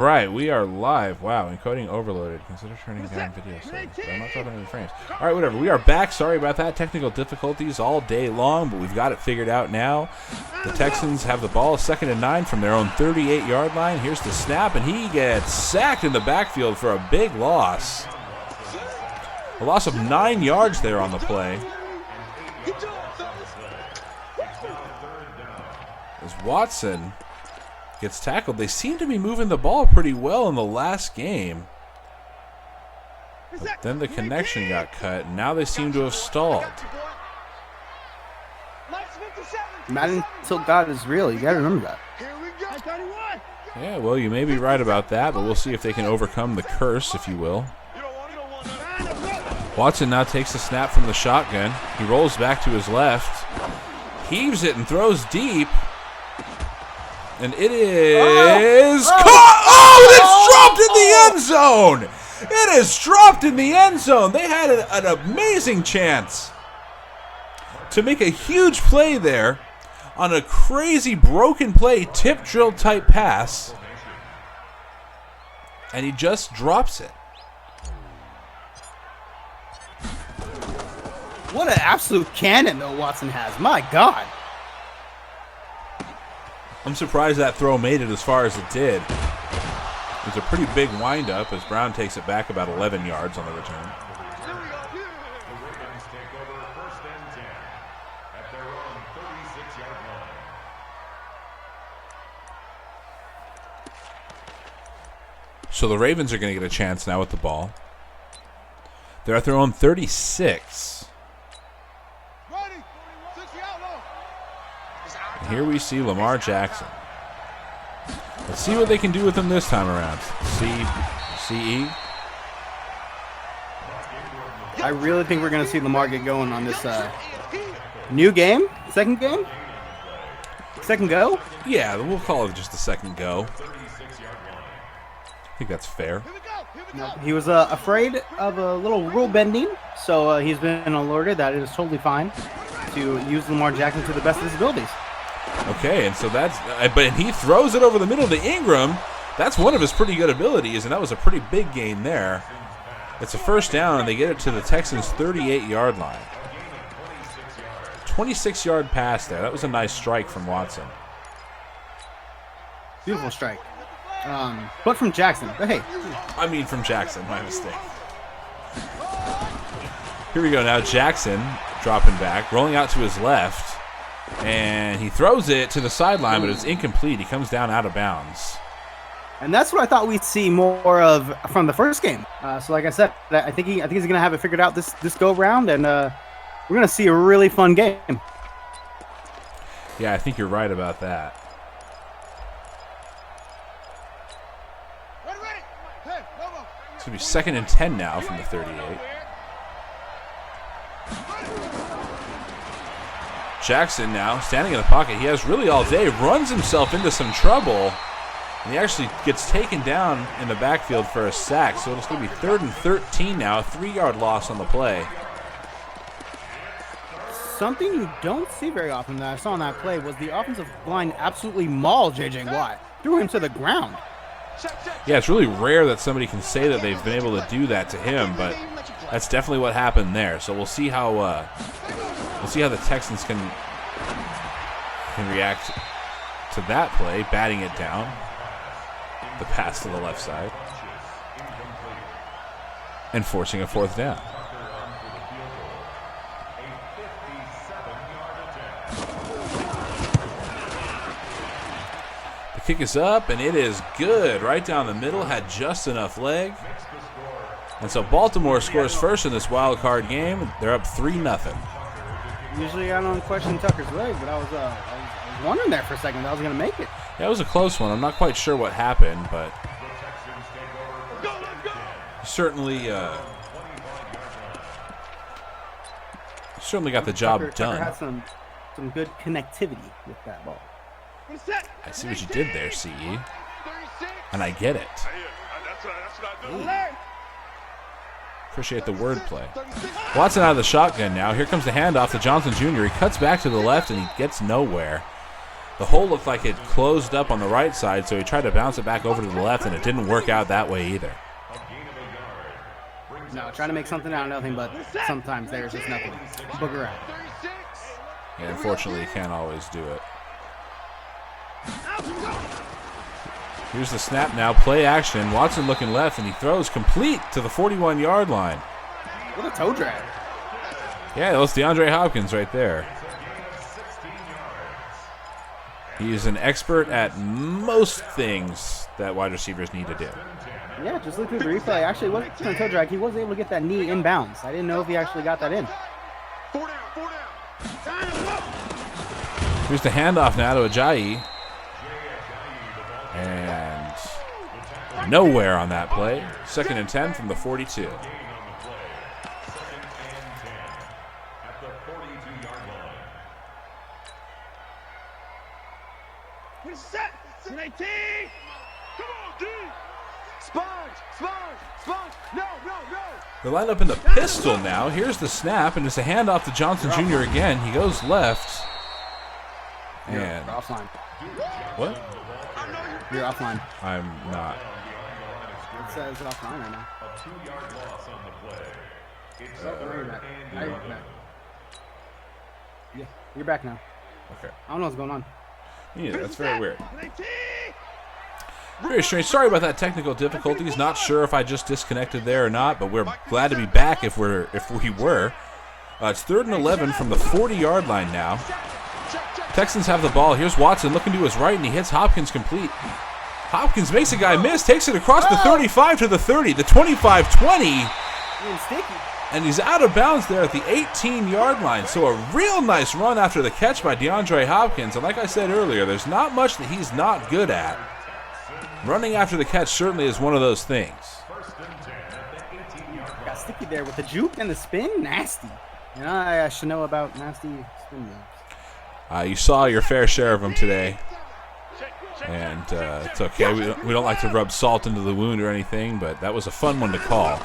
Right, we are live. Wow, encoding overloaded. Consider turning down video settings. But I'm not talking any frames. All right, whatever. We are back. Sorry about that. Technical difficulties all day long, but we've got it figured out now. The Texans have the ball, 2nd and 9 from their own 38-yard line. Here's the snap, and he gets sacked in the backfield for a big loss. A loss of 9 yards there on the play. As Watson gets tackled. They seem to be moving the ball pretty well in the last game. But then the connection got cut, and now they seem to have stalled. Madden until God is real. You got to remember that. Yeah, well, you may be right about that, but we'll see if they can overcome the curse, if you will. Watson now takes the snap from the shotgun. He rolls back to his left, heaves it, and throws deep. And it is caught. Oh, it's dropped in the end zone. It is dropped in the end zone. They had an amazing chance to make a huge play there on a crazy broken play, tip drill type pass. And he just drops it. What an absolute cannon, though, Watson has. My God. I'm surprised that throw made it as far as it did. It was a pretty big windup as Brown takes it back about 11 yards on the return. So the Ravens are going to get a chance now with the ball. They're at their own 36. Here we see Lamar Jackson. Let's see what they can do with him this time around. CE. I really think we're going to see Lamar get going on this new game. Second game? Second go? Yeah, we'll call it just the second go. I think that's fair. He was afraid of a little rule bending, so he's been alerted that it is totally fine to use Lamar Jackson to the best of his abilities. Okay, and so that's, but he throws it over the middle to Ingram. That's one of his pretty good abilities, and that was a pretty big gain there. It's a first down, and they get it to the Texans' 38-yard line. 26-yard pass there. That was a nice strike from Watson. Beautiful strike. But from Jackson. But hey. I mean from Jackson, my mistake. Here we go now. Jackson dropping back, rolling out to his left. And he throws it to the sideline, but it's incomplete. He comes down out of bounds. And that's what I thought we'd see more of from the first game. So like I said, I think he's going to have it figured out this go round, and we're going to see a really fun game. Yeah, I think you're right about that. It's going to be 2nd and 10 now from the 38. Jackson now standing in the pocket. He has really all day. Runs himself into some trouble. And he actually gets taken down in the backfield for a sack. So it's going to be 3rd and 13 now. A 3-yard loss on the play. Something you don't see very often that I saw on that play was the offensive line absolutely mauled J.J. Watt. Threw him to the ground. Yeah, it's really rare that somebody can say that they've been able to do that to him, but that's definitely what happened there. So we'll see how the Texans can react to that play, batting it down, the pass to the left side, and forcing a 4th down. The kick is up, and it is good. Right down the middle, had just enough leg. And so Baltimore scores first in this wild card game. They're up 3-0. Usually I don't question Tucker's leg, but I was wondering there for a second that I was going to make it. Yeah, it was a close one. I'm not quite sure what happened, but certainly got the job done. Tucker had some good connectivity with that ball. I see what you did there, CE, and I get it. Appreciate the wordplay. Watson out of the shotgun now. Here comes the handoff to Johnson Jr. He cuts back to the left, and he gets nowhere. The hole looked like it closed up on the right side, so he tried to bounce it back over to the left, and it didn't work out that way either. No, trying to make something out of nothing, but sometimes there's just nothing. Booger out. Yeah, unfortunately, you can't always do it. Here's the snap now. Play action. Watson looking left, and he throws complete to the 41-yard line. What a toe drag. Yeah, that was DeAndre Hopkins right there. He's an expert at most things that wide receivers need to do. Yeah, just look at the replay. Actually, it wasn't a toe drag. He was able to get that knee inbounds. I didn't know if he actually got that in. Here's the handoff now to Ajayi. And nowhere on that play. 2nd and 10 from the 42. Set. 19. Come on, D. Sponge. No. They're lined up in the pistol now. Here's the snap, and it's a handoff to Johnson Jr. again. He goes left. And You're offline. what? You're offline. I'm not. It says offline right now. Where are you back? Now you're back. Yeah, you're back now. Okay. I don't know what's going on. Yeah, that's very weird. Very strange. Sorry about that technical difficulties. Not sure if I just disconnected there or not, but we're glad to be back if we were. It's 3rd and 11 from the 40-yard line now. Texans have the ball. Here's Watson looking to his right, and he hits Hopkins complete. Hopkins makes a guy miss, takes it across the 35 to the 30, the 25-20. And he's out of bounds there at the 18-yard line. So a real nice run after the catch by DeAndre Hopkins. And like I said earlier, there's not much that he's not good at. Running after the catch certainly is one of those things. Got sticky there with the juke and the spin. Nasty. You know, I should know about nasty spin moves. You saw your fair share of them today. And it's okay. We don't like to rub salt into the wound or anything, but that was a fun one to call.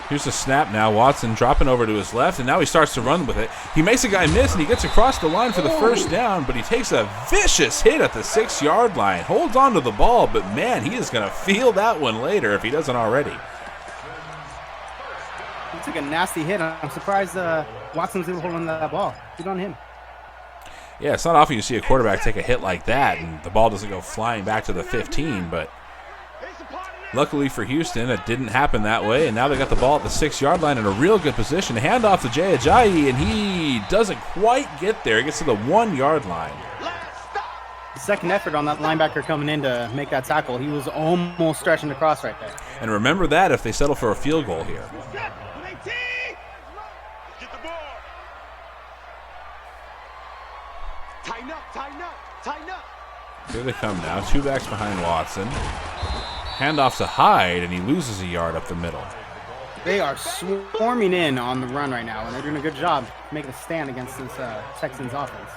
Here's the snap now. Watson dropping over to his left, and now he starts to run with it. He makes a guy miss, and he gets across the line for the first down, but he takes a vicious hit at the 6-yard line. Holds on to the ball, but man, he is going to feel that one later if he doesn't already. He took a nasty hit. I'm surprised Watson's able to hold on to that ball. Good on him. Yeah, it's not often you see a quarterback take a hit like that, and the ball doesn't go flying back to the 15, but luckily for Houston, it didn't happen that way, and now they got the ball at the 6-yard line in a real good position. Handoff to Jay Ajayi, and he doesn't quite get there. He gets to the 1-yard line. The second effort on that linebacker coming in to make that tackle, he was almost stretching across right there. And remember that if they settle for a field goal here. Tighten up. Here they come now. 2 backs behind Watson. Handoff to Hyde, and he loses a yard up the middle. They are swarming in on the run right now, and they're doing a good job making a stand against this Texans offense.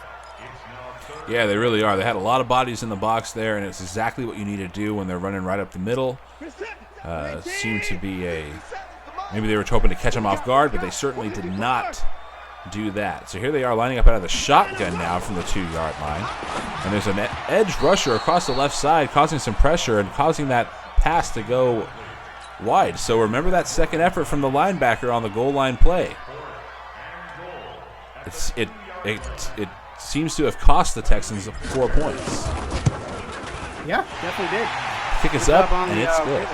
Yeah, they really are. They had a lot of bodies in the box there, and it's exactly what you need to do when they're running right up the middle. Seemed to be maybe they were hoping to catch them off guard, but they certainly did not do that. So here they are lining up out of the shotgun now from the 2-yard line. And there's an edge rusher across the left side causing some pressure and causing that pass to go wide. So remember that second effort from the linebacker on the goal line play. It seems to have cost the Texans 4 points. Yeah, definitely did. Kick is up, and it's good.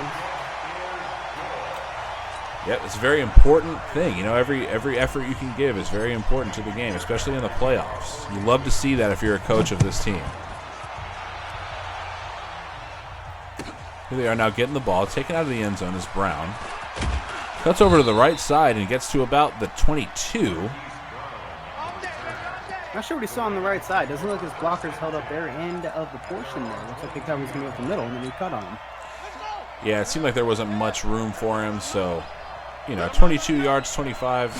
Yep, it's a very important thing. You know, every effort you can give is very important to the game, especially in the playoffs. You love to see that if you're a coach of this team. Here they are now getting the ball. Taken out of the end zone is Brown. Cuts over to the right side and gets to about the 22. Not sure what he saw on the right side. Doesn't look like his blockers held up their end of the portion there. Looks like they thought he was going to go up the middle, and then he cut on him. Yeah, it seemed like there wasn't much room for him, so, 22 yards, 25,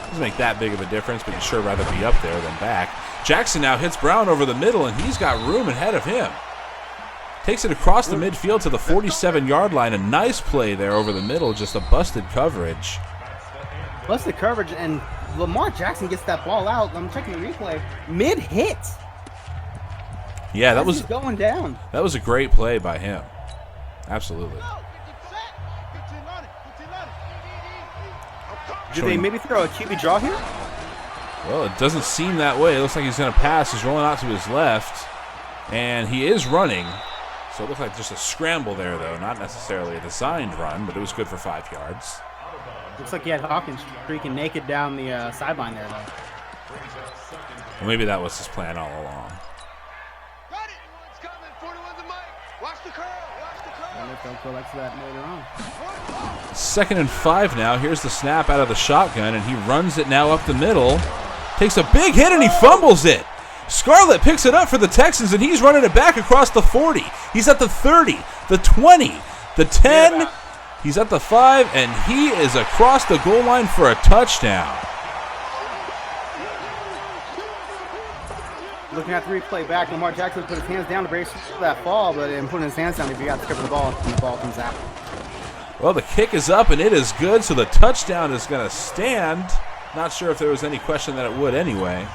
doesn't make that big of a difference, but you'd sure rather be up there than back. Jackson now hits Brown over the middle, and he's got room ahead of him. Takes it across the midfield to the 47-yard line. A nice play there over the middle, just a busted coverage. Busted coverage, and Lamar Jackson gets that ball out. I'm checking the replay. Mid-hit. Yeah, that was going down. That was a great play by him. Absolutely. Did they maybe throw a QB draw here? Well, it doesn't seem that way. It looks like he's going to pass. He's rolling out to his left, and he is running. So it looked like just a scramble there, though. Not necessarily a designed run, but it was good for 5 yards. Looks like he had Hawkins streaking naked down the sideline there, though. Well, maybe that was his plan all along. They'll go back to that later on. 2nd and 5 now. Here's the snap out of the shotgun, and he runs it now up the middle. Takes a big hit, and he fumbles it. Scarlett picks it up for the Texans, and he's running it back across the 40. He's at the 30, the 20, the 10. He's at the 5, and he is across the goal line for a touchdown. Looking at the replay back, Lamar Jackson put his hands down to brace that fall, but in putting his hands down, if he got to cover the ball, and the ball comes out. Well, the kick is up, and it is good, so the touchdown is going to stand. Not sure if there was any question that it would anyway.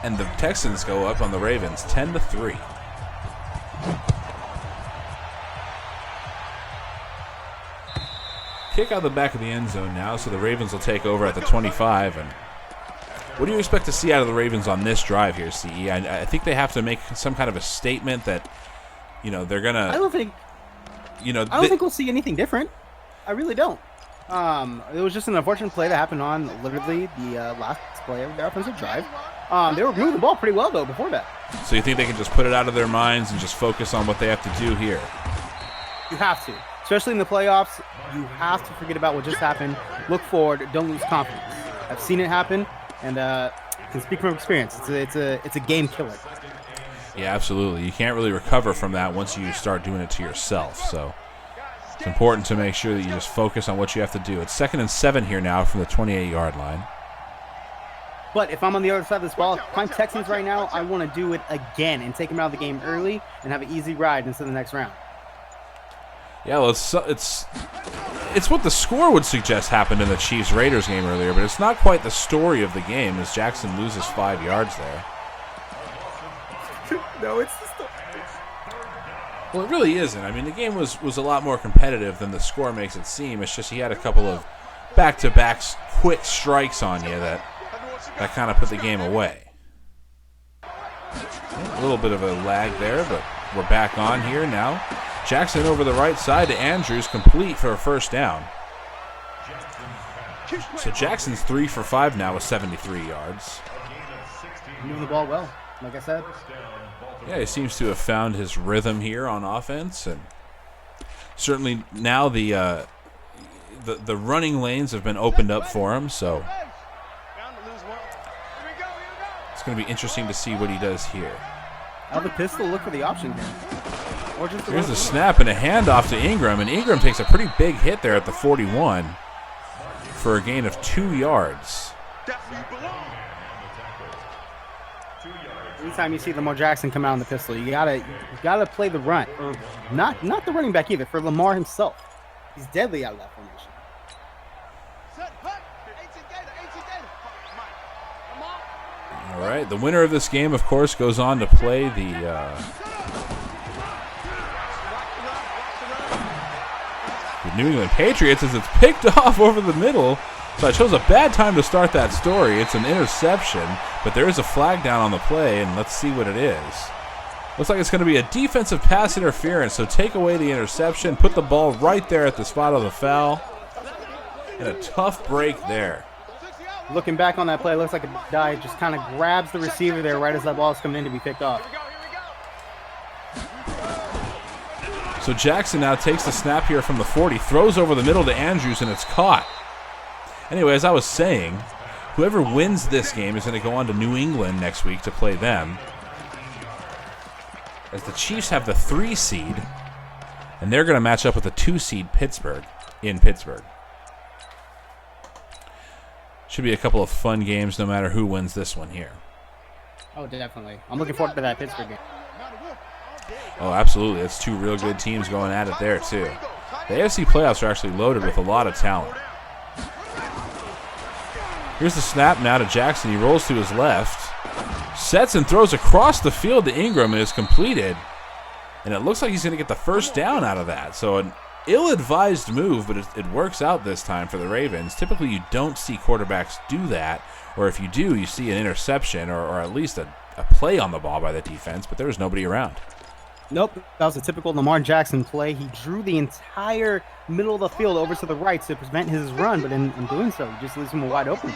And the Texans go up on the Ravens, 10-3. Kick out the back of the end zone now, so the Ravens will take over at the 25. And what do you expect to see out of the Ravens on this drive here, CE? I think they have to make some kind of a statement that, you know, they're gonna. I don't think we'll see anything different. I really don't. It was just an unfortunate play that happened on literally the last play of the offensive drive. They were moving the ball pretty well though before that. So you think they can just put it out of their minds and just focus on what they have to do here? You have to, especially in the playoffs. You have to forget about what just happened. Look forward. Don't lose confidence. I've seen it happen, and can speak from experience. It's a game killer. Yeah, absolutely. You can't really recover from that once you start doing it to yourself. So it's important to make sure that you just focus on what you have to do. It's 2nd and 7 here now from the 28-yard line. But if I'm on the other side of this ball, if I'm Texans right now, I want to do it again and take them out of the game early and have an easy ride into the next round. Yeah, well, it's what the score would suggest happened in the Chiefs-Raiders game earlier, but it's not quite the story of the game as Jackson loses 5 yards there. No, it's the story. Well, it really isn't. I mean, the game was a lot more competitive than the score makes it seem. It's just he had a couple of back-to-back quick strikes on you that kind of put the game away. A little bit of a lag there, but we're back on here now. Jackson over the right side to Andrews, complete for a first down. So Jackson's 3 for 5 now with 73 yards. Moving the ball well, like I said. Yeah, he seems to have found his rhythm here on offense, and certainly now the running lanes have been opened up for him. So it's going to be interesting to see what he does here. Out of the pistol, look for the option here. Or just here's a snap and a handoff to Ingram, and Ingram takes a pretty big hit there at the 41 for a gain of 2 yards. Anytime you see Lamar Jackson come out in the pistol, you gotta play the run, or not the running back either. For Lamar himself, he's deadly out of that formation. All right, the winner of this game, of course, goes on to play the New England Patriots as it's picked off over the middle. So I chose a bad time to start that story. It's an interception, but there is a flag down on the play, and let's see what it is. Looks like it's going to be a defensive pass interference, so take away the interception, put the ball right there at the spot of the foul, and a tough break there. Looking back on that play, it looks like a guy just kind of grabs the receiver there right as that ball is coming in to be picked off. So Jackson now takes the snap here from the 40, throws over the middle to Andrews, and it's caught. Anyway, as I was saying, whoever wins this game is going to go on to New England next week to play them, as the Chiefs have the 3 seed, and they're going to match up with the 2 seed Pittsburgh in Pittsburgh. Should be a couple of fun games no matter who wins this one here. Oh, definitely. I'm looking forward to that Pittsburgh game. Oh, absolutely. That's 2 real good teams going at it there, too. The AFC playoffs are actually loaded with a lot of talent. Here's the snap now to Jackson. He rolls to his left. Sets and throws across the field to Ingram and is completed. And it looks like he's going to get the first down out of that. So an ill-advised move, but it works out this time for the Ravens. Typically, you don't see quarterbacks do that. Or if you do, you see an interception or at least a play on the ball by the defense. But there was nobody around. Nope. That was a typical Lamar Jackson play. He drew the entire middle of the field over to the right to prevent his run. But in doing so, he just leaves him wide open.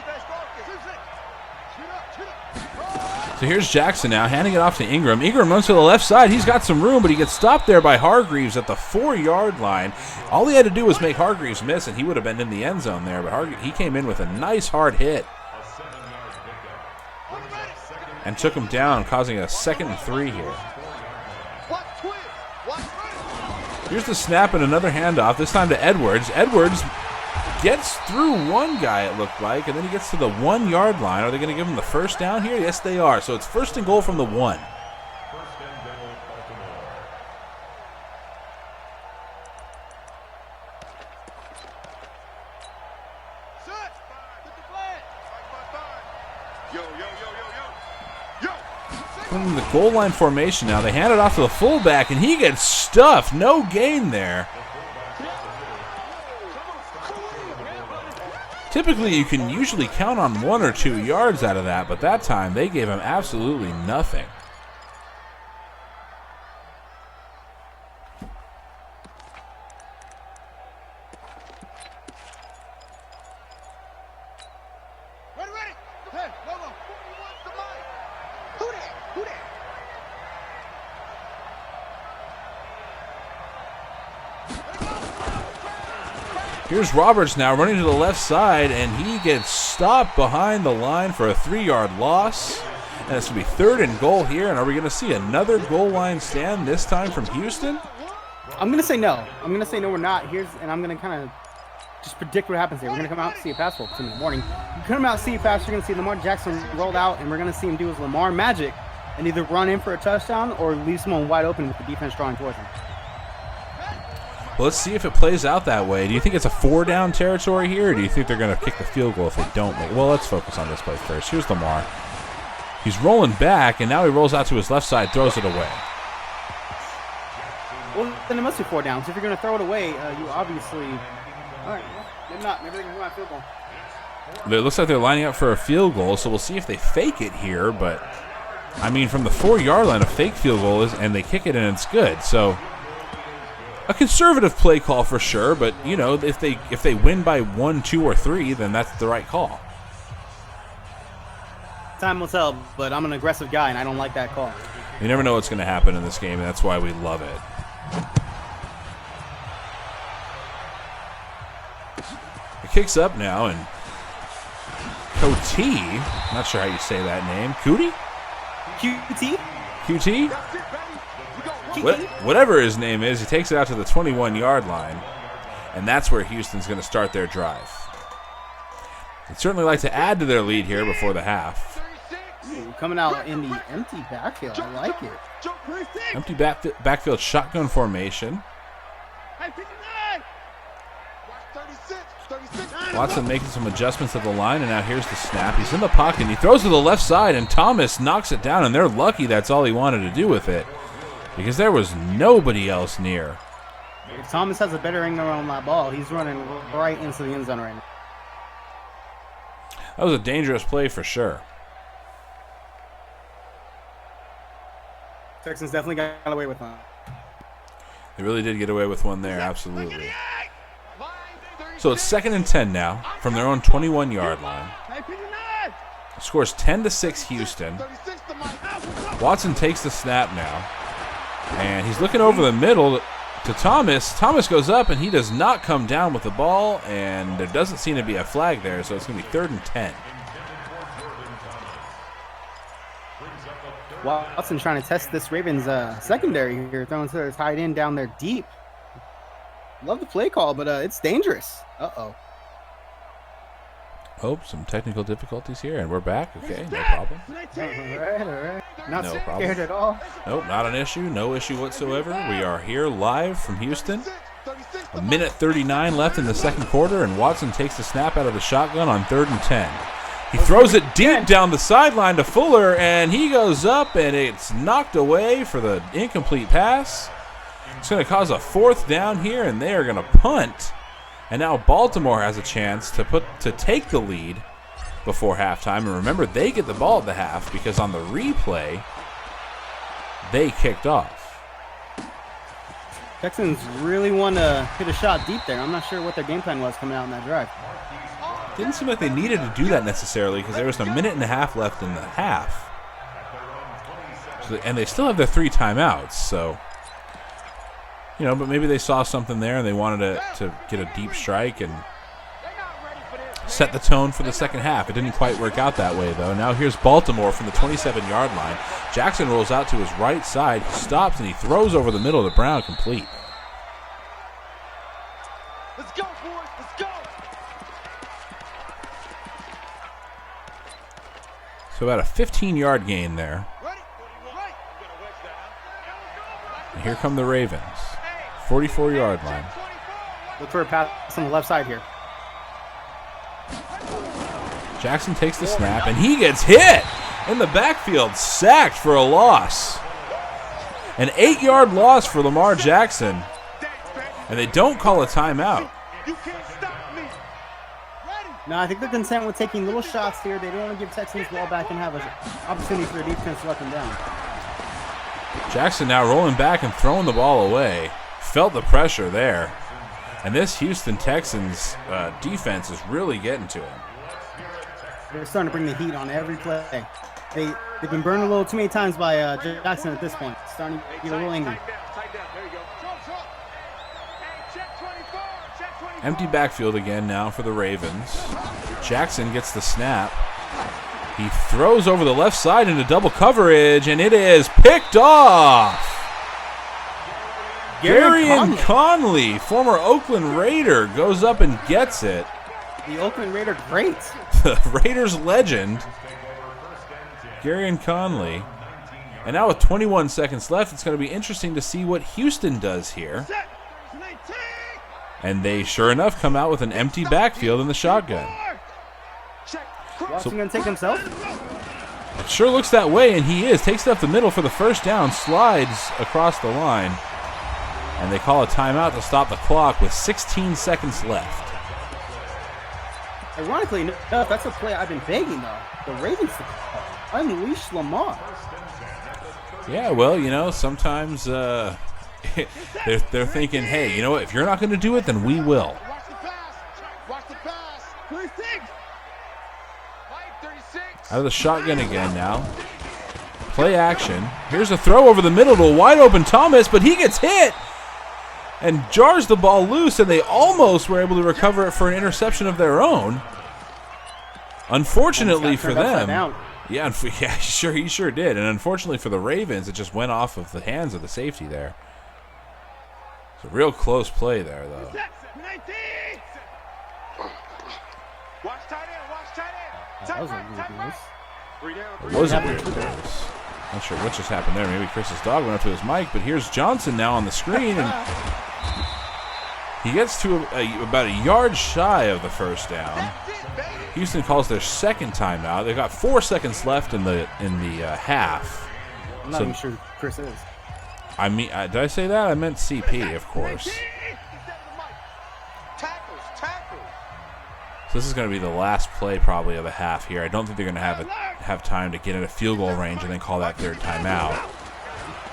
So here's Jackson now, handing it off to Ingram. Ingram runs to the left side. He's got some room, but he gets stopped there by Hargreaves at the 4-yard line. All he had to do was make Hargreaves miss, and he would have been in the end zone there. But he came in with a nice hard hit and took him down, causing a 2nd and 3 here. Here's the snap and another handoff, this time to Edwards. Edwards gets through one guy, it looked like, and then he gets to the 1-yard line. Are they going to give him the first down here? Yes, they are. So it's 1st and goal from the 1. From the goal line formation now, they hand it off to the fullback, and he gets stuffed. No gain there. Typically, you can usually count on 1 or 2 yards out of that, but that time they gave him absolutely nothing. Here's Roberts now running to the left side, and he gets stopped behind the line for a 3-yard loss. And it's going to be 3rd and goal here. And are we going to see another goal line stand this time from Houston? I'm going to say no. I'm going to say no, we're not. And I'm going to kind of just predict what happens here. We're going to come out and see a pass roll in the morning. You come out and see a pass, you're going to see Lamar Jackson rolled out, and we're going to see him do his Lamar magic and either run in for a touchdown or leave someone wide open with the defense drawing towards him. Well, let's see if it plays out that way. Do you think it's a 4-down territory here, or do you think they're going to kick the field goal if they don't make it? Well, let's focus on this play first. Here's Lamar. He's rolling back, and now he rolls out to his left side, throws it away. Well, then it must be 4 downs. If you're going to throw it away, you obviously... All right, well, maybe not. Maybe they can do my field goal. It looks like they're lining up for a field goal, so we'll see if they fake it here. But, I mean, from the 4-yard line, a fake field goal is, and they kick it, and it's good. So... a conservative play call for sure, but you know, if they win by 1, 2, or 3, then that's the right call. Time will tell, but I'm an aggressive guy, and I don't like that call. You never know what's going to happen in this game, and that's why we love it. It kicks up now, and Coty, not sure how you say that name, Cootie? QT? QT? Whatever his name is, he takes it out to the 21-yard line, and that's where Houston's going to start their drive. They'd certainly like to add to their lead here before the half. Ooh, coming out in the empty backfield, I like it. Empty backfield shotgun formation. Watson making some adjustments at the line, and now here's the snap. He's in the pocket, and he throws to the left side, and Thomas knocks it down, and they're lucky that's all he wanted to do with it, because there was nobody else near. If Thomas has a better angle on that ball, he's running right into the end zone right now. That was a dangerous play for sure. Texans definitely got away with one. They really did get away with one there, absolutely. So it's 2nd and 10 now from their own 21-yard line. Scores 10-6 Houston. Watson takes the snap now. And he's looking over the middle to Thomas. Thomas goes up, and he does not come down with the ball, and there doesn't seem to be a flag there, so it's going to be 3rd and 10. Watson trying to test this Ravens secondary here, throwing to their tight end down there deep. Love the play call, but it's dangerous. Uh-oh. Oh, some technical difficulties here, and we're back. Okay, no problem. All right. Not No scared problem. at all. Nope, not an issue. No issue whatsoever. We are here live from Houston. 1:39 left in the second quarter, and Watson takes the snap out of the shotgun on 3rd and 10. He throws it deep down the sideline to Fuller, and he goes up, and it's knocked away for the incomplete pass. It's going to cause a 4th down here, and they are going to punt. And now Baltimore has a chance to take the lead before halftime. And remember, they get the ball at the half because on the replay, they kicked off. Texans really want to hit a shot deep there. I'm not sure what their game plan was coming out in that drive. Didn't seem like they needed to do that necessarily because there was a minute and a half left in the half. And they still have their 3 timeouts, so, you know, but maybe they saw something there and they wanted to get a deep strike and set the tone for the second half. It didn't quite work out that way, though. Now here's Baltimore from the 27-yard line. Jackson rolls out to his right side, he stops, and he throws over the middle to Brown, complete. Let's go, boys. Let's go. So about a 15-yard gain there. Ready? Right. And here come the Ravens. 44-yard line. Look for a pass on the left side here. Jackson takes the snap, and he gets hit in the backfield, sacked for a loss. An 8-yard loss for Lamar Jackson, and they don't call a timeout. You can't stop me. Ready? No, I think they're content with taking little shots here. They don't want to give Texans the ball back and have an opportunity for their defense to let them down. Jackson now rolling back and throwing the ball away. Felt the pressure there. And this Houston Texans defense is really getting to him. They're starting to bring the heat on every play. They've been burned a little too many times by Jackson at this point. Starting to get a little angry. Tight down. There you go. Hey, check 24. Check 24. Empty backfield again now for the Ravens. Jackson gets the snap. He throws over the left side into double coverage, and it is picked off. Garyon Conley, former Oakland Raider, goes up and gets it. The Oakland Raider great. The Raiders legend, Garyon Conley. And now with 21 seconds left, it's going to be interesting to see what Houston does here. And they, sure enough, come out with an empty backfield in the shotgun. Watson going to take himself? It sure looks that way, and he is. Takes it up the middle for the first down, slides across the line. And they call a timeout to stop the clock with 16 seconds left. Ironically enough, that's a play I've been begging, though. The Ravens to call. Unleash Lamar. Yeah, well, you know, sometimes they're thinking, hey, you know what? If you're not going to do it, then we will. Watch the pass. Watch the pass. 36. 36. Out of the shotgun again now. Play action. Here's a throw over the middle to a wide open Thomas, but he gets hit and jars the ball loose, and they almost were able to recover it for an interception of their own. Unfortunately for them, yeah, he sure did. And unfortunately for the Ravens, it just went off of the hands of the safety there. It's a real close play there, though. Watch tight end. Watch tight end. That was a weird miss. It was a weird miss. Not sure what just happened there. Maybe Chris's dog went up to his mic, but here's Johnson now on the screen, and he gets to about a yard shy of the first down. Houston calls their second timeout. They've got 4 seconds left in the half. I'm not even sure who Chris is. I mean, did I say that? I meant CP, of course. So this is going to be the last play probably of the half here. I don't think they're going to have time to get in a field goal range and then call that third timeout.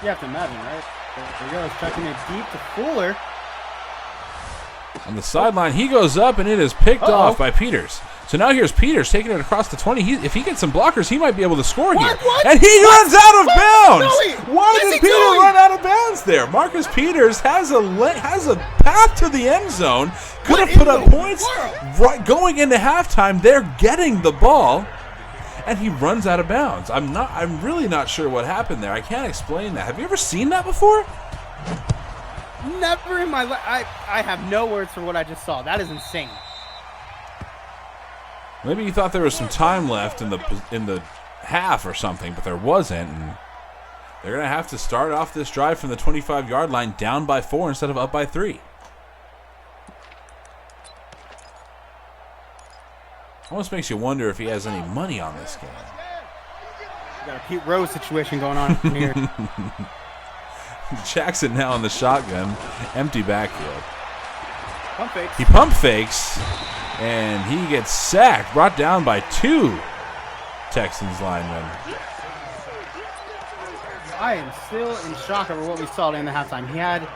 You have to imagine, right? There he goes, chucking it deep to Fuller. On the sideline, he goes up, and it is picked off by Peters. So now here's Peters taking it across the 20. If he gets some blockers, he might be able to score here. And he runs out of bounds. Why did Peters run out of bounds there? Marcus Peters has a path to the end zone. Could have put up points right going into halftime. They're getting the ball, and he runs out of bounds. I'm really not sure what happened there. I can't explain that. Have you ever seen that before? Never in my life. I have no words for what I just saw. That is insane. Maybe you thought there was some time left in the half or something, but there wasn't. And they're going to have to start off this drive from the 25-yard line down by 4 instead of up by 3. Almost makes you wonder if he has any money on this game. Got a Pete Rose situation going on here. Jackson now on the shotgun. Empty backfield. Pump fakes. He pump fakes, and he gets sacked. Brought down by 2 Texans linemen. I am still in shock over what we saw in the halftime. He had,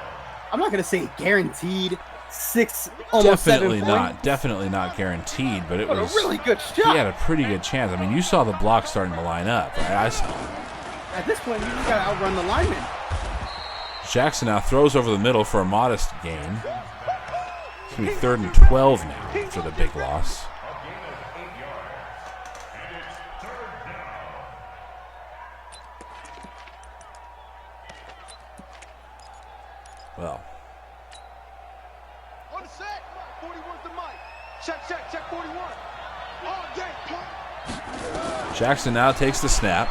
I'm not going to say guaranteed, 6, almost 7 points. Definitely not guaranteed, but it But was a really good shot. He had a pretty good chance. I mean, you saw the block starting to line up. Right? At this point, you just got to outrun the lineman. Jackson now throws over the middle for a modest gain. It's going to be 3rd and 12 now after the big loss. Well. On the set. 41's the mic. Check 41. All day. Jackson now takes the snap.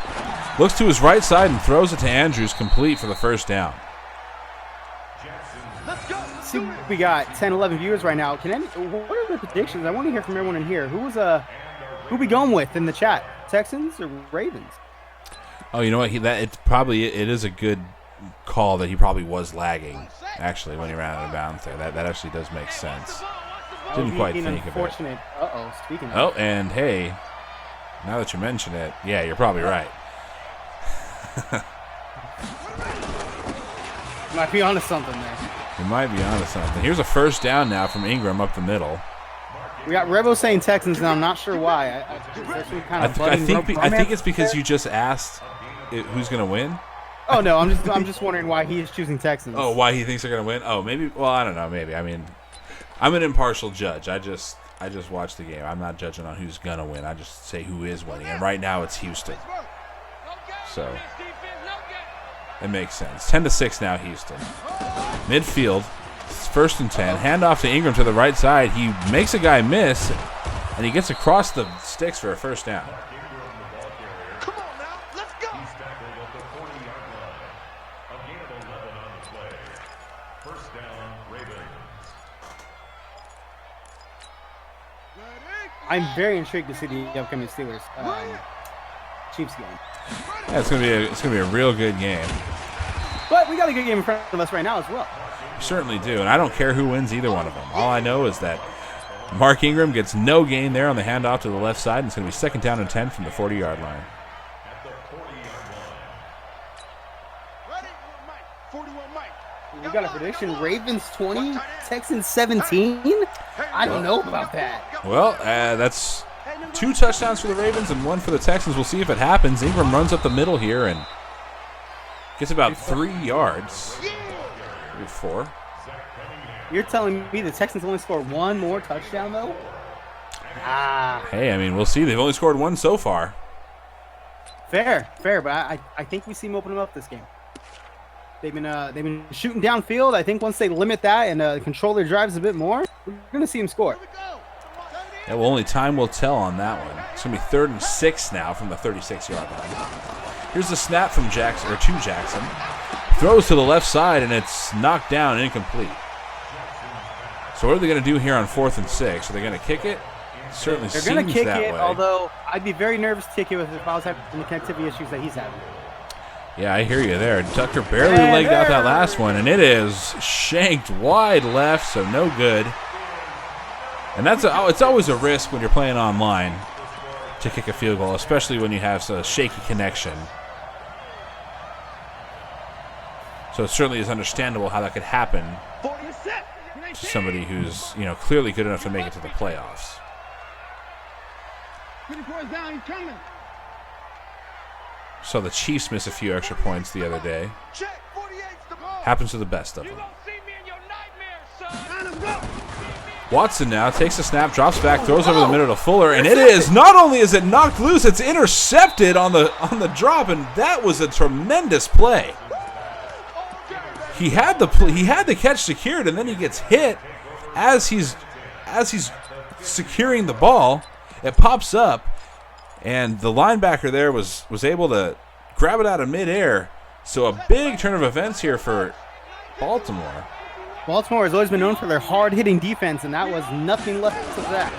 Looks to his right side and throws it to Andrews, complete for the first down. Let's go. See, we got 10, 11 viewers right now. What are the predictions? I want to hear from everyone in here. Who we going with in the chat? Texans or Ravens? Oh, you know what? It is a good call that he probably was lagging, actually, when he ran out of bounds there. That actually does make sense. Didn't quite think of it. Uh-oh, speaking of. Oh, and hey, now that you mention it, yeah, you're probably right. Might be onto something there. You might be onto something. Here's a first down now from Ingram up the middle. We got Revo saying Texans, and I'm not sure why. I think it's because you just asked who's going to win. Oh no, I'm just wondering why he is choosing Texans. Oh, why he thinks they're going to win? Oh, maybe. Well, I don't know. Maybe. I mean, I'm an impartial judge. I just watch the game. I'm not judging on who's going to win. I just say who is winning. And right now it's Houston. So it makes sense. 10-6 now, Houston. Midfield, 1st and 10. Handoff to Ingram to the right side. He makes a guy miss, and he gets across the sticks for a first down. Come on now. Let's go. I'm very intrigued to see the upcoming Steelers Chiefs game. Yeah, it's gonna be a real good game. But we got a good game in front of us right now as well. We certainly do, and I don't care who wins either one of them. All I know is that Mark Ingram gets no gain there on the handoff to the left side, and it's going to be 2nd down and 10 from the 40-yard line. We got a prediction: Ravens 20, Texans 17. I don't know about that. Well, that's 2 touchdowns for the Ravens and 1 for the Texans. We'll see if it happens. Ingram runs up the middle here and gets about 3 yards. 4. You're telling me the Texans only scored 1 more touchdown, though? Hey, I mean, we'll see. They've only scored 1 so far. Fair, but I think we see them open them up this game. They've been shooting downfield. I think once they limit that and control their drives a bit more, we're going to see them score. Yeah, well, only time will tell on that one. It's going to be 3rd and 6 now from the 36-yard line. Here's the snap from Jackson, or to Jackson. Throws to the left side, and it's knocked down, incomplete. So what are they going to do here on 4th and 6? Are they going to kick it? Certainly seems that way. They're going to kick it, although I'd be very nervous to kick it if I was having the connectivity issues that he's having. Yeah, I hear you there. Tucker barely legged out that last one, and it is shanked wide left, so no good. And it's always a risk when you're playing online to kick a field goal, especially when you have a shaky connection. So it certainly is understandable how that could happen to somebody who's, clearly good enough to make it to the playoffs. So the Chiefs miss a few extra points the other day. Happens to the best of them. Watson now takes a snap, drops back, throws over the middle to Fuller, and not only is it knocked loose, it's intercepted on the drop, and that was a tremendous play. He had the catch secured, and then he gets hit as he's securing the ball. It pops up, and the linebacker there was able to grab it out of midair. So a big turn of events here for Baltimore. Baltimore has always been known for their hard-hitting defense, and that was nothing less of that.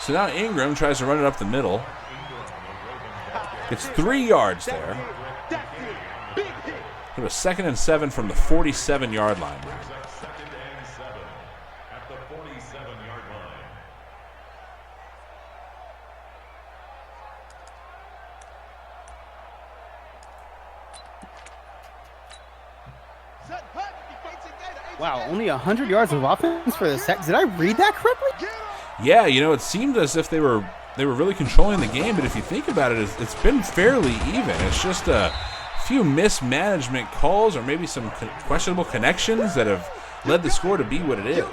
So now Ingram tries to run it up the middle. It's 3 yards there. It was 2nd and 7 from the 47-yard line. Wow, only 100 yards of offense for the set. Did I read that correctly? Yeah, you know, it seemed as if they were really controlling the game, but if you think about it, it's been fairly even. It's just a few mismanagement calls or maybe some questionable connections that have led the score to be what it is.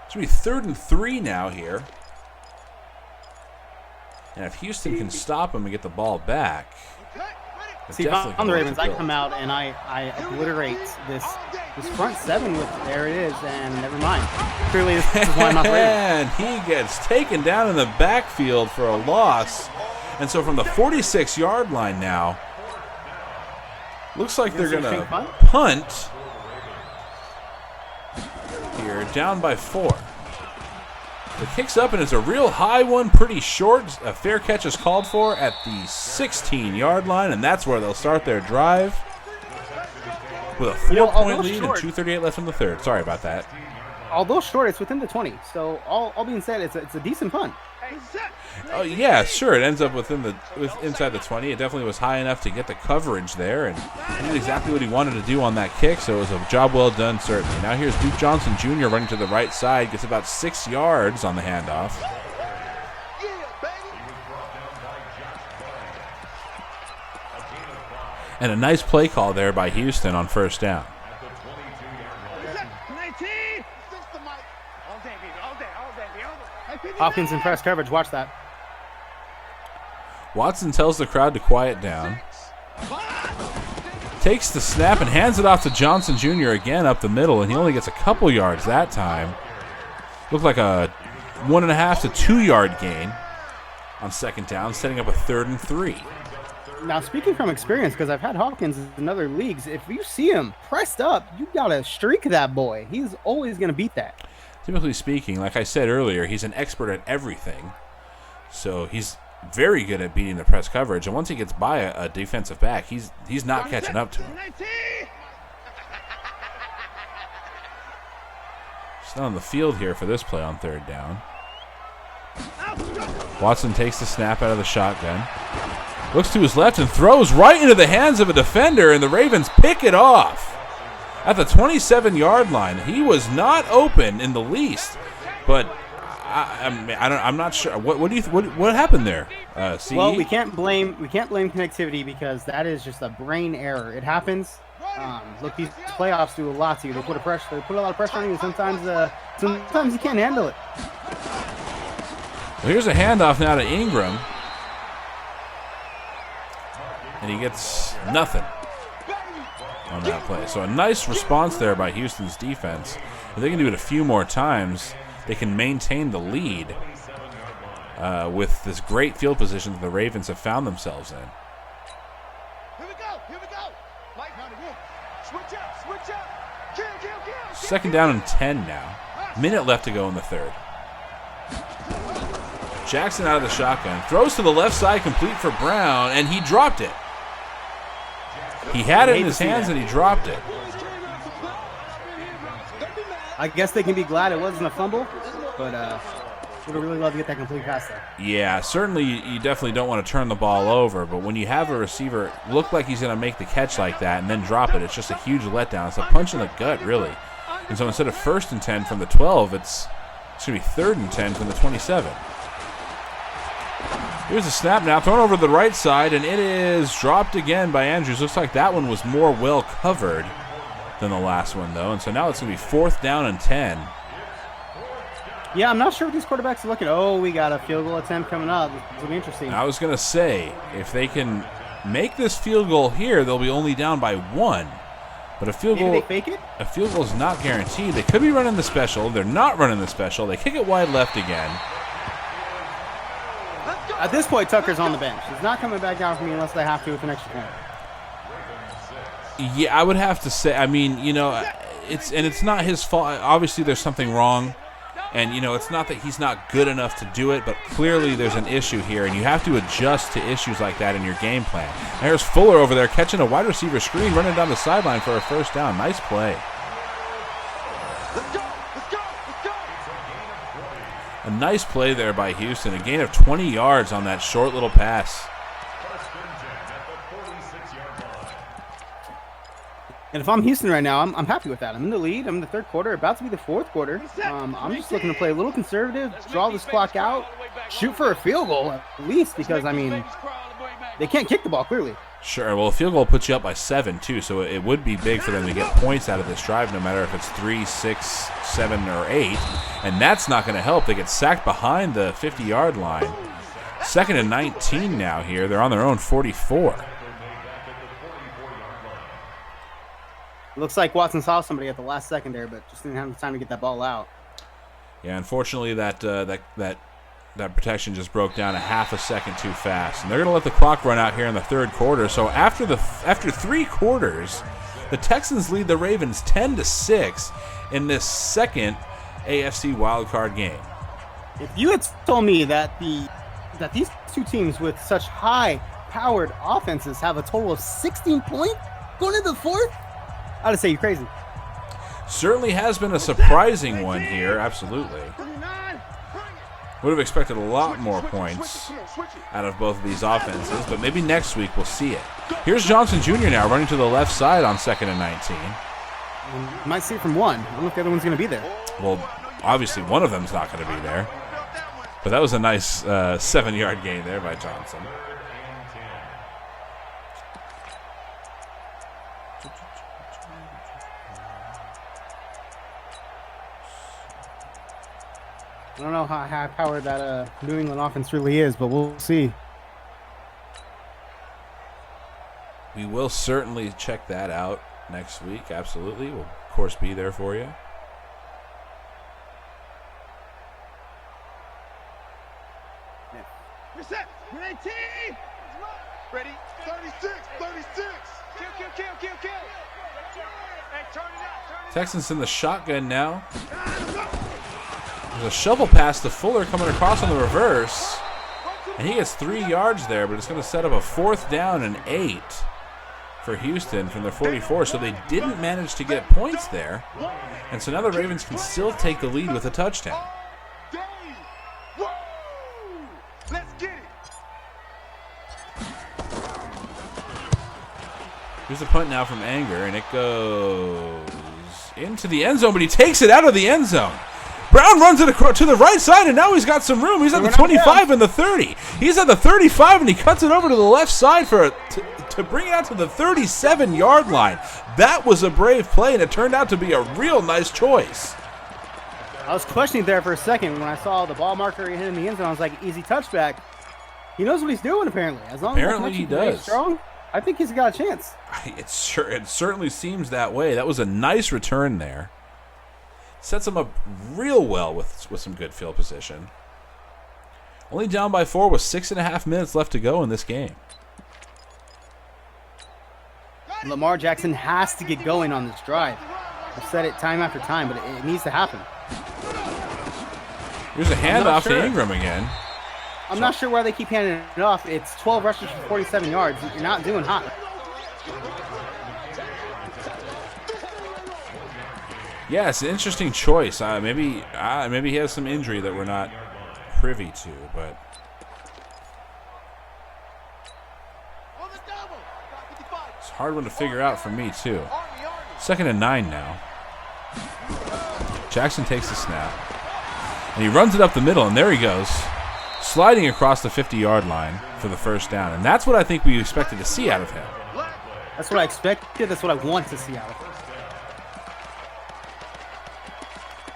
It's going to be 3rd and 3 now here. And if Houston can stop him and get the ball back. See, on the Ravens, I come out and I obliterate this front 7 with, there it is, and never mind. Clearly, this is why I'm not And he gets taken down in the backfield for a loss. And so from the 46-yard line now, looks like they're going to punt here, down by 4. The kick's up, and it's a real high one, pretty short. A fair catch is called for at the 16-yard line, and that's where they'll start their drive with a 4-point lead and 2:38 left in the third. Sorry about that. Although short, it's within the 20. So all being said, it's a decent punt. Oh yeah, sure. It ends up inside the 20. It definitely was high enough to get the coverage there, and he did exactly what he wanted to do on that kick. So it was a job well done, certainly. Now here's Duke Johnson Jr. running to the right side, gets about 6 yards on the handoff. And a nice play call there by Houston on 1st down. Hopkins in press coverage. Watch that. Watson tells the crowd to quiet down. Takes the snap and hands it off to Johnson Jr. again up the middle, and he only gets a couple yards that time. Looked like a 1.5 to 2 yard gain on 2nd down, setting up a 3rd and 3. Now, speaking from experience, because I've had Hopkins in other leagues, if you see him pressed up, you got to streak that boy. He's always going to beat that. Typically speaking, like I said earlier, he's an expert at everything. So he's very good at beating the press coverage. And once he gets by a defensive back, he's not catching up to him. He's not on the field here for this play on 3rd down. Watson takes the snap out of the shotgun. Looks to his left and throws right into the hands of a defender, and the Ravens pick it off at the 27-yard line. He was not open in the least, but I'm not sure. What happened there? CE? Well, we can't blame connectivity because that is just a brain error. It happens. Look, these playoffs do a lot to you. They put a lot of pressure on you, and sometimes you can't handle it. Well, here's a handoff now to Ingram, and he gets nothing on that play. So a nice response there by Houston's defense. If they can do it a few more times, they can maintain the lead with this great field position that the Ravens have found themselves in. Here we go. Switch up. Kill. 2nd down and 10 now. Minute left to go in the 3rd. Jackson out of the shotgun. Throws to the left side, complete for Brown, and he dropped it. He had it in his hands and he dropped it. I guess they can be glad it wasn't a fumble, but would have really loved to get that complete pass there. Yeah, certainly you definitely don't want to turn the ball over, but when you have a receiver look like he's going to make the catch like that and then drop it, it's just a huge letdown. It's a punch in the gut, really. And so instead of 1st and 10 from the 12, it's going to be 3rd and 10 from the 27. Here's a snap now, thrown over to the right side, and it is dropped again by Andrews. Looks like that one was more well covered than the last one, though. And so now it's going to be 4th down and 10. Yeah, I'm not sure what these quarterbacks are looking. Oh, we got a field goal attempt coming up. This will be interesting. I was going to say, if they can make this field goal here, they'll be only down by 1. But a field goal, they fake it? A field goal is not guaranteed. They could be running the special. They're not running the special. They kick it wide left again. At this point, Tucker's on the bench. He's not coming back down for me unless they have to with an extra point. Yeah, I would have to say, I mean, you know, it's not his fault. Obviously, there's something wrong. And, you know, it's not that he's not good enough to do it, but clearly there's an issue here, and you have to adjust to issues like that in your game plan. And there's Fuller over there catching a wide receiver screen, running down the sideline for a first down. Nice play. A nice play there by Houston. A gain of 20 yards on that short little pass. And if I'm Houston right now, I'm happy with that. I'm in the lead. I'm in the third quarter, about to be the fourth quarter. I'm just looking to play a little conservative, draw this clock out, shoot for a field goal at least, because, I mean, they can't kick the ball, clearly. Sure. Well, a field goal puts you up by 7, too, so it would be big for them to get points out of this drive, no matter if it's 3, 6, 7, or 8. And that's not going to help. They get sacked behind the 50-yard line. 2nd and 19 now here. They're on their own 44. Looks like Watson saw somebody at the last second there, but just didn't have the time to get that ball out. Yeah, unfortunately, that protection just broke down a half a second too fast, and they're going to let the clock run out here in the third quarter. So after 3 quarters, the Texans lead the Ravens 10-6 in this second AFC wildcard game. If you had told me that these two teams with such high-powered offenses have a total of 16 points going into the fourth, I would say you're crazy. Certainly has been a surprising one here, absolutely. Would have expected a lot more points out of both of these offenses, but maybe next week we'll see it. Here's Johnson Jr. now running to the left side on 2nd and 19. You might see it from one. I don't know if the other one's going to be there. Well, obviously one of them's not going to be there, but that was a nice 7-yard gain there by Johnson. I don't know how high-powered that New England offense really is, but we'll see. We will certainly check that out next week. Absolutely. We'll, of course, be there for you. Reset. 18. Ready? 36. 36. Kill. Hey, turn it up. Texans in the shotgun now. There's a shovel pass to Fuller coming across on the reverse. And he gets 3 yards there, but it's going to set up a 4th down and 8 for Houston from their 44. So they didn't manage to get points there. And so now the Ravens can still take the lead with a touchdown. Let's get it. Here's the punt now from Anger, and it goes into the end zone, but he takes it out of the end zone. Brown runs it to the right side, and now he's got some room. He's at the 25 and the 30. He's at the 35, and he cuts it over to the left side to bring it out to the 37-yard line. That was a brave play, and it turned out to be a real nice choice. I was questioning there for a second when I saw the ball marker hit in the end zone. I was like, easy touchback. He knows what he's doing, apparently. As long apparently as he does. Strong, I think he's got a chance. It certainly seems that way. That was a nice return there. Sets him up real well with some good field position. Only down by 4 with 6.5 minutes left to go in this game. Lamar Jackson has to get going on this drive. I've said it time after time, but it needs to happen. Here's a handoff to Ingram again. I'm not sure why they keep handing it off. It's 12 rushes for 47 yards. You're not doing hot. Yeah, it's an interesting choice. Maybe he has some injury that we're not privy to, but it's a hard one to figure out for me too. 2nd and 9 now. Jackson takes the snap, and he runs it up the middle, and there he goes, sliding across the 50-yard line for the first down. And that's what I think we expected to see out of him. That's what I expected. That's what I want to see out of him.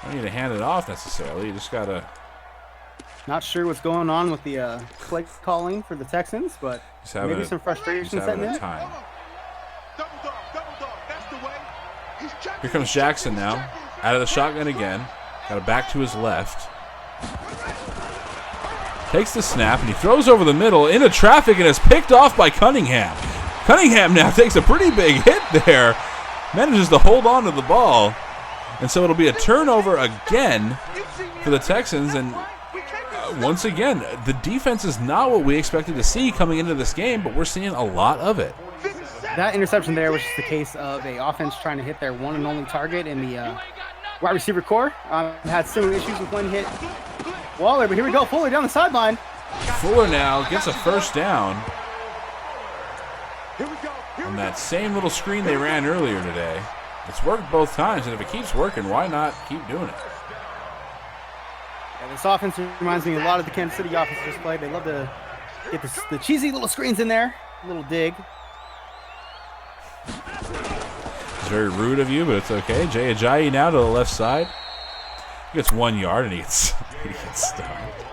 I don't need to hand it off necessarily. You just got to... Not sure what's going on with the play calling for the Texans, but maybe some frustration setting in. Time. Here comes Jackson now, out of the shotgun again. Got it back to his left. Takes the snap, and he throws over the middle into traffic and is picked off by Cunningham. Cunningham now takes a pretty big hit there. manages to hold on to the ball. And so it'll be a turnover again for the Texans. And once again, the defense is not what we expected to see coming into this game, but we're seeing a lot of it. That interception there was just the case of a offense trying to hit their one and only target in the wide receiver core. Had similar issues with one hit Waller, but here we go. Fuller down the sideline. Fuller now gets a first down on that same little screen they ran earlier today. It's worked both times, and if it keeps working, why not keep doing it? Yeah, this offense reminds me a lot of the Kansas City offense just played. They love to get the cheesy little screens in there, a little dig. It's very rude of you, but it's okay. Jay Ajayi now to the left side. He gets 1 yard, and he gets stopped.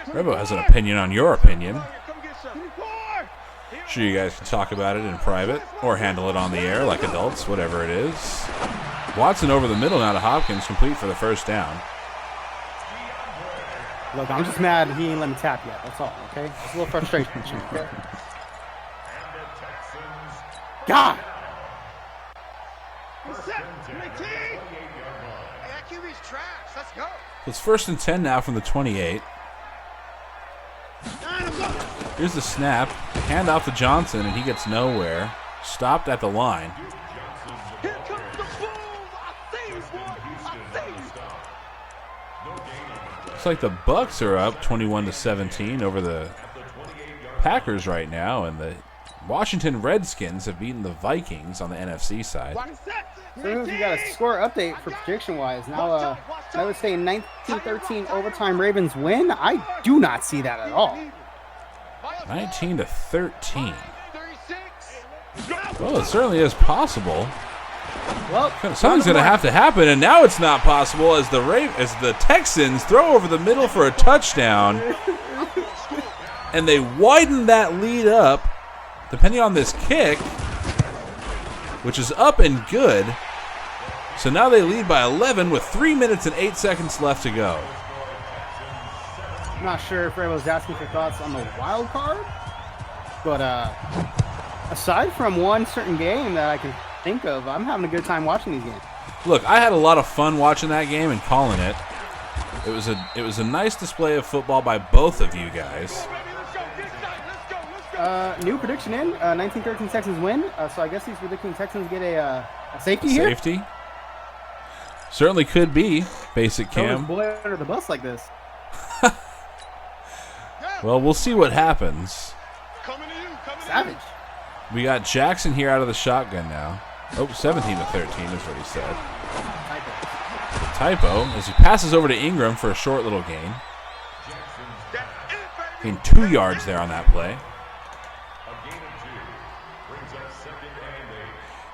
Rebo has an opinion on your opinion. Sure, you guys can talk about it in private or handle it on the air like adults, whatever it is. Watson over the middle now to Hopkins, complete for the first down. Look, I'm just mad he ain't let me tap yet. That's all, okay? Just a little frustration. Okay? God! It's 1st and 10 now from the 28. Here's the snap. Hand off to Johnson, and he gets nowhere. Stopped at the line. Looks like the Bucks are up 21-17 over the Packers right now, and the Washington Redskins have beaten the Vikings on the NFC side. So we got a score update for prediction-wise. Now, I would say 19-13 overtime Ravens win. I do not see that at all. 19-13. Well, it certainly is possible. Well, something's going to have to happen, and now it's not possible as the Texans throw over the middle for a touchdown, and they widen that lead up, depending on this kick, which is up and good. So now they lead by 11 with 3 minutes and 8 seconds left to go. I'm not sure if Rebo's asking for thoughts on the wild card, but aside from one certain game that I can think of, I'm having a good time watching these games. Look, I had a lot of fun watching that game and calling it. It was a nice display of football by both of you guys. New prediction in 19-13 Texans win. So I guess he's predicting Texans get a safety here. Safety. Certainly could be. Basic Cam. Boy under the bus like this. Well, we'll see what happens. Savage. We got Jackson here out of the shotgun now. Oh, 17-13 is what he said. Typo as he passes over to Ingram for a short little gain. Gained 2 yards there on that play.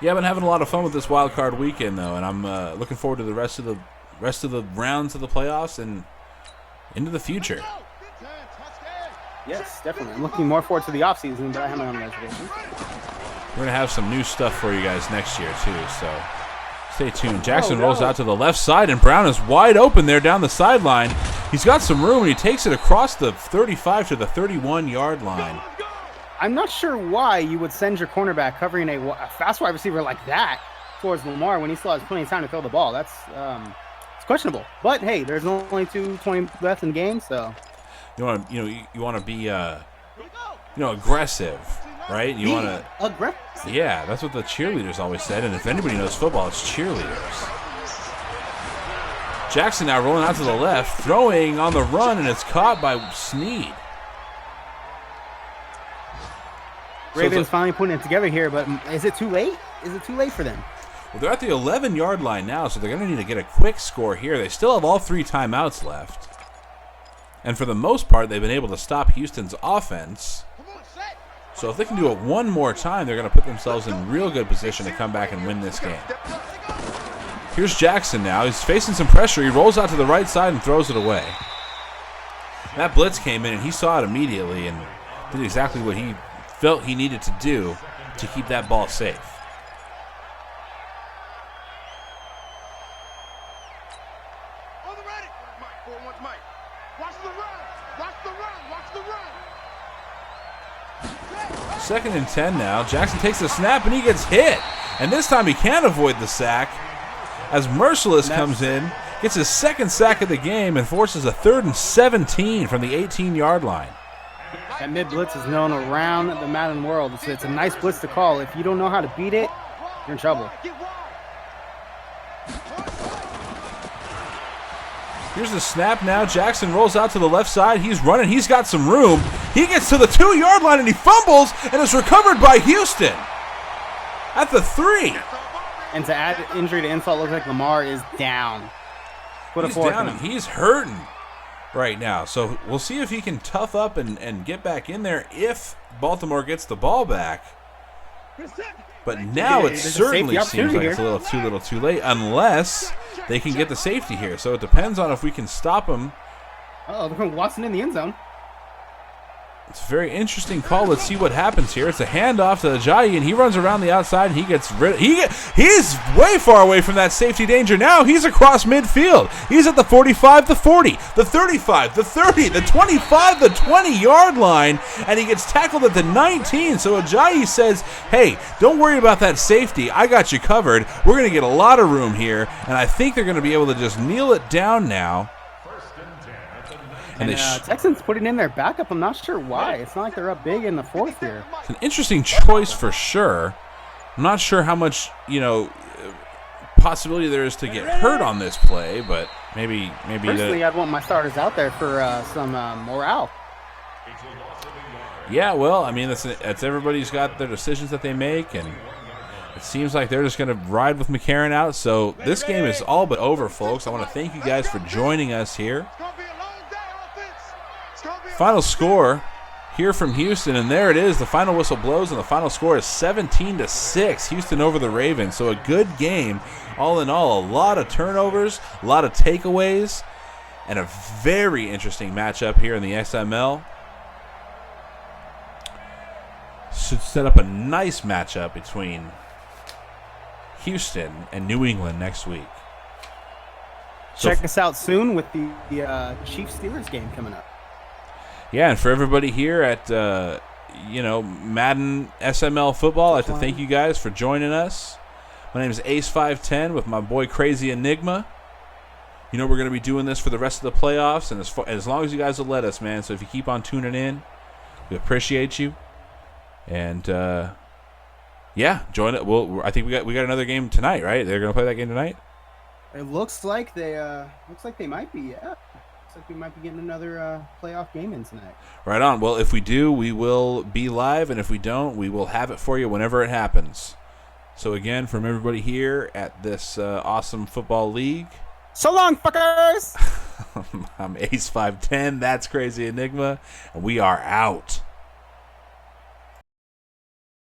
Yeah, I've been having a lot of fun with this wild card weekend though, and I'm looking forward to the rest of the rounds of the playoffs and into the future. Yes, definitely. I'm looking more forward to the offseason, but I have my own reservations. We're going to have some new stuff for you guys next year, too, so stay tuned. Jackson rolls out to the left side, and Brown is wide open there down the sideline. He's got some room, and he takes it across the 35 to the 31-yard line. I'm not sure why you would send your cornerback covering a fast wide receiver like that towards Lamar when he still has plenty of time to throw the ball. That's it's questionable. But, hey, there's only 2:20 left in the game, so... You want to be aggressive, right? You want to aggressive. Yeah, that's what the cheerleaders always said. And if anybody knows football, it's cheerleaders. Jackson now rolling out to the left, throwing on the run, and it's caught by Snead. Ravens finally putting it together here, but is it too late? Is it too late for them? Well, they're at the 11-yard line now, so they're going to need to get a quick score here. They still have all 3 timeouts left. And for the most part, they've been able to stop Houston's offense. So if they can do it one more time, they're going to put themselves in real good position to come back and win this game. Here's Jackson now. He's facing some pressure. He rolls out to the right side and throws it away. That blitz came in, and he saw it immediately and did exactly what he felt he needed to do to keep that ball safe. On the ready. Mike, 4-1 Mike. Watch the run. Watch the run. Watch the run. 2nd and 10 now. Jackson takes the snap and he gets hit. And this time he can't avoid the sack as Merciless comes in, gets his 2nd sack of the game, and forces a 3rd and 17 from the 18-yard line. That mid blitz is known around the Madden world. It's a nice blitz to call. If you don't know how to beat it, you're in trouble. Here's the snap now. Jackson rolls out to the left side. He's running. He's got some room. He gets to the 2-yard line and he fumbles and is recovered by Houston at the 3. And to add injury to insult, looks like Lamar is down. Put a He's fork down in and him. he's hurting right now. So we'll see if he can tough up and get back in there if Baltimore gets the ball back. But now it There's a certainly safety seems like opportunity it's a little too late unless they can get the safety here. So it depends on if we can stop him. Oh, they're going Watson in the end zone. It's a very interesting call. Let's see what happens here. It's a handoff to Ajayi, and he runs around the outside, and he gets rid of he's way far away from that safety danger now. He's across midfield. He's at the 45, the 40, the 35, the 30, the 25, the 20-yard line, and he gets tackled at the 19. So Ajayi says, hey, don't worry about that safety. I got you covered. We're going to get a lot of room here, and I think they're going to be able to just kneel it down now. And Texans putting in their backup. I'm not sure why. It's not like they're up big in the 4th here. It's an interesting choice for sure. I'm not sure how much, possibility there is to get hurt on this play, but maybe. Personally, I'd want my starters out there for some morale. Yeah, well, I mean, that's everybody's got their decisions that they make, and it seems like they're just going to ride with McCarron out. So this game is all but over, folks. I want to thank you guys for joining us here. Final score here from Houston, and there it is. The final whistle blows, and the final score is 17-6. Houston over the Ravens. So a good game, all in all. A lot of turnovers, a lot of takeaways, and a very interesting matchup here in the SML. Should set up a nice matchup between Houston and New England next week. Check us out soon with the Chiefs-Steelers game coming up. Yeah, and for everybody here at, Madden SML Football, I'd like to thank you guys for joining us. My name is Ace510 with my boy CrAzYeNiGmA. We're going to be doing this for the rest of the playoffs, and as long as you guys will let us, man. So if you keep on tuning in, we appreciate you. And, join it. I think we got another game tonight, right? They're going to play that game tonight? It looks like they might be, yeah. Looks like we might be getting another playoff game in tonight. Right on. Well, if we do, we will be live, and if we don't, we will have it for you whenever it happens. So again, from everybody here at this awesome football league. So long, fuckers! I'm Ace510. That's CrAzYeNiGmA, and we are out.